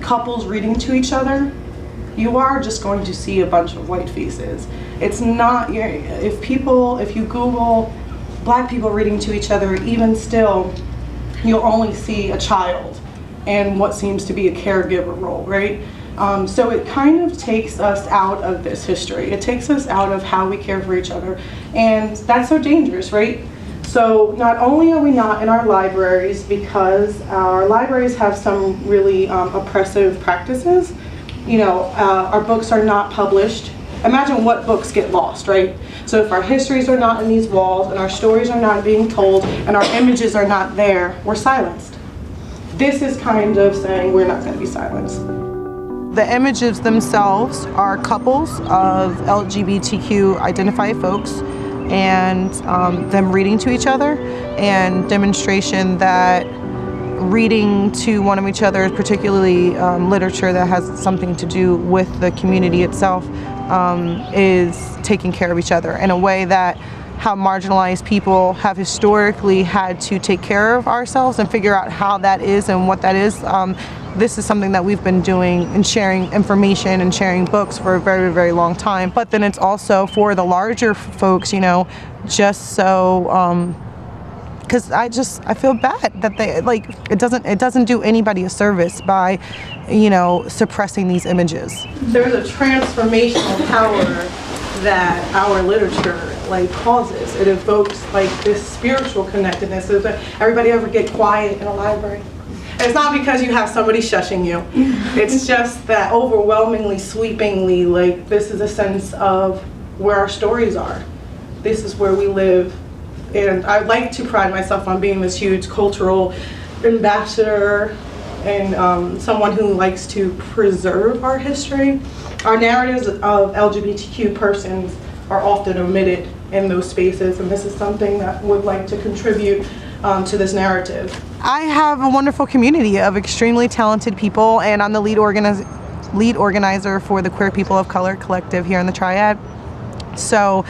couples reading to each other, you are just going to see a bunch of white faces. It's not, if you Google Black people reading to each other, even still, you'll only see a child and what seems to be a caregiver role, right? So it kind of takes us out of this history. It takes us out of how we care for each other. And that's so dangerous, right? So not only are we not in our libraries because our libraries have some really oppressive practices, our books are not published. Imagine what books get lost, right? So if our histories are not in these walls and our stories are not being told and our images are not there, we're silenced. This is kind of saying we're not going to be silenced. The images themselves are couples of LGBTQ identified folks and them reading to each other, and demonstration that reading to one of each other, particularly literature that has something to do with the community itself, is taking care of each other in a way that how marginalized people have historically had to take care of ourselves and figure out how that is and what that is. This is something that we've been doing and sharing information and sharing books for a very, very long time. But then it's also for the larger folks, just so, because I feel bad that they, it doesn't do anybody a service by, suppressing these images. There's a transformational power that our literature causes. It evokes this spiritual connectedness. Does everybody ever get quiet in a library? And it's not because you have somebody shushing you. It's just that overwhelmingly, sweepingly, this is a sense of where our stories are. This is where we live. And I like to pride myself on being this huge cultural ambassador and someone who likes to preserve our history. Our narratives of LGBTQ persons are often omitted in those spaces, and this is something that would like to contribute to this narrative. I have a wonderful community of extremely talented people, and I'm the lead organizer for the Queer People of Color Collective here in the Triad. So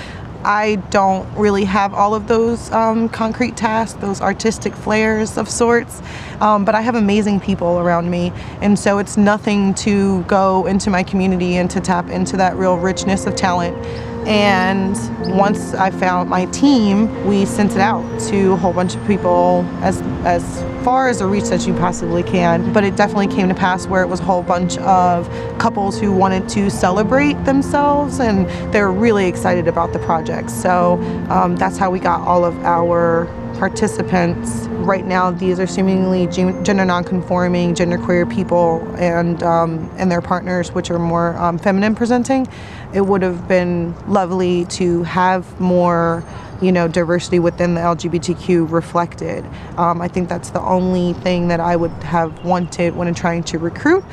I don't really have all of those concrete tasks, those artistic flares of sorts, but I have amazing people around me, and so it's nothing to go into my community and to tap into that real richness of talent. And once I found my team, we sent it out to a whole bunch of people as far as a reach that you possibly can. But it definitely came to pass where it was a whole bunch of couples who wanted to celebrate themselves, and they're really excited about the project. So that's how we got all of our participants. Right now, these are seemingly gender non-conforming, genderqueer people and their partners, which are more feminine presenting. It would have been lovely to have more, diversity within the LGBTQ reflected. I think that's the only thing that I would have wanted when trying to recruit.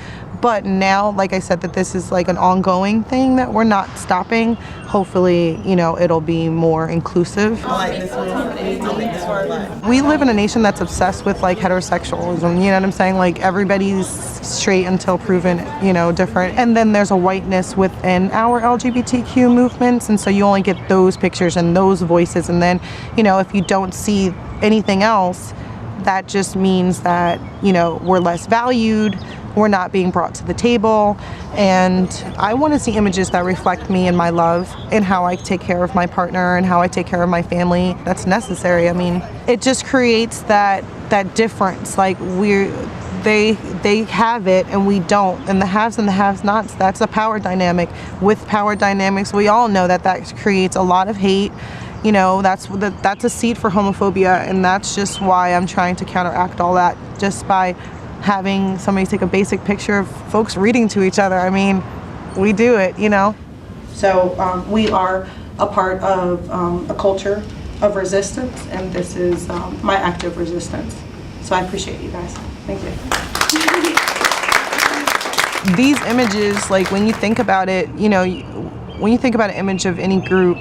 But now, like I said, that this is an ongoing thing that we're not stopping. Hopefully, it'll be more inclusive. We live in a nation that's obsessed with heterosexualism, you know what I'm saying? Everybody's straight until proven, different. And then there's a whiteness within our LGBTQ movements, and so you only get those pictures and those voices. And then, if you don't see anything else, that just means that, we're less valued. We're not being brought to the table, and I want to see images that reflect me and my love and how I take care of my partner and how I take care of my family. That's necessary. I mean, it just creates that difference. They have it and we don't, and the haves and the have-nots. That's a power dynamic. With power dynamics, we all know that creates a lot of hate. That's a seed for homophobia, and that's just why I'm trying to counteract all that just by having somebody take a basic picture of folks reading to each other. I mean, we do it, So we are a part of a culture of resistance, and this is my act of resistance. So I appreciate you guys. Thank you. These images, when you think about it, when you think about an image of any group,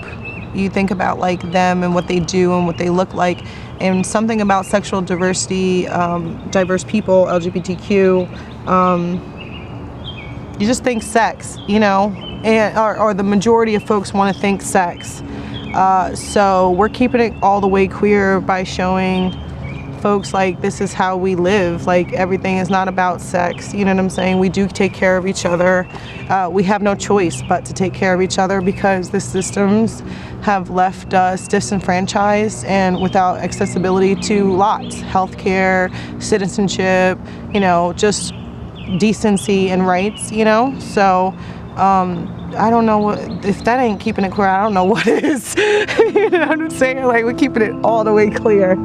you think about them and what they do and what they look like. And something about sexual diversity, diverse people, LGBTQ, you just think sex, or the majority of folks want to think sex. So we're keeping it all the way queer by showing folks, like, this is how we live. Like, everything is not about sex, you know what I'm saying? We do take care of each other. We have no choice but to take care of each other because the systems have left us disenfranchised and without accessibility to lots. Healthcare, citizenship, you know, just decency and rights, you know? So, I don't know what, if that ain't keeping it clear, I don't know what is. You know what I'm saying? Like, we're keeping it all the way clear.